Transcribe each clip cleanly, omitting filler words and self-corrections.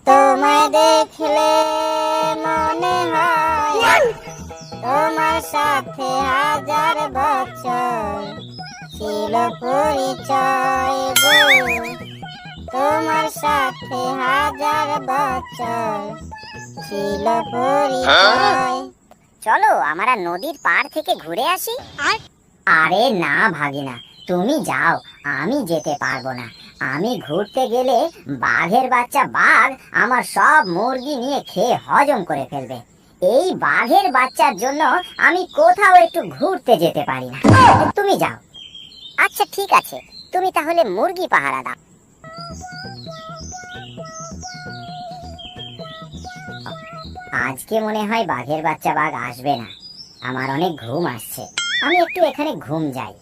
তোমায় দেখলে মনে হয় তোমার সাথে হাজার বছর ছিল পরিচয় গো, তোমার সাথে হাজার বছর ছিল পরিচয়। চলো আমরা নদীর পাড় থেকে ঘুরে আসি। আরে না ভাগিনা, তুমি যাও, আমি যেতে পারবো না। আমি ঘুরতে গেলে বাঘের বাচ্চা বাঘ আমার সব মুরগি নিয়ে খেয়ে হজম করে ফেলবে। এই বাঘের বাচ্চার জন্য আমি কোথাও একটু ঘুরতে যেতে পারি না। তুমি যাও। আচ্ছা ঠিক আছে, তুমি তাহলে মুরগি পাহারা দাও। আজকে মনে হয় বাঘের বাচ্চা বাঘ আসবে না। আমার অনেক ঘুম আসছে, আমি একটু এখানে ঘুম যাই।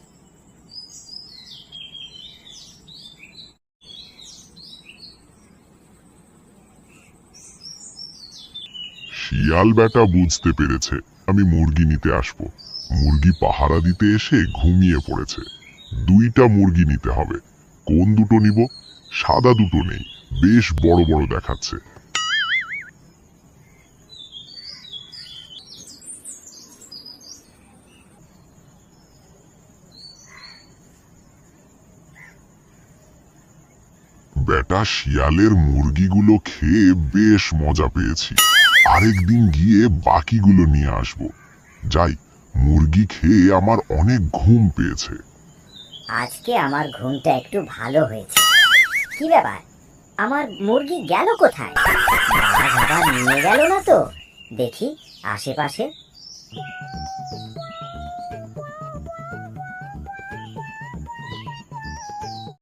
শিয়াল বেটা বুঝতে পেরেছে আমি মুরগি নিতে আসব। মুরগি পাহারা দিতে এসে ঘুমিয়ে পড়েছে। দুইটা মুরগি নিতে হবে। কোন দুটো নিব? সাদা দুটো নেই, বেশ বড় বড় দেখাচ্ছে। বেটা শিয়ালের মুরগিগুলো খেয়ে বেশ মজা পেয়েছি। আরেকদিন গিয়ে বাকিগুলো নিয়ে আসব। যাই, মুরগি খেয়ে আমার অনেক ঘুম পেয়েছে। আজকে আমার ঘুমটা একটু ভালো হয়েছে। কি ব্যাপার, আমার মুরগি গেল কোথায়? বাঘ আবার নিয়ে গেল না তো? দেখি আশেপাশে।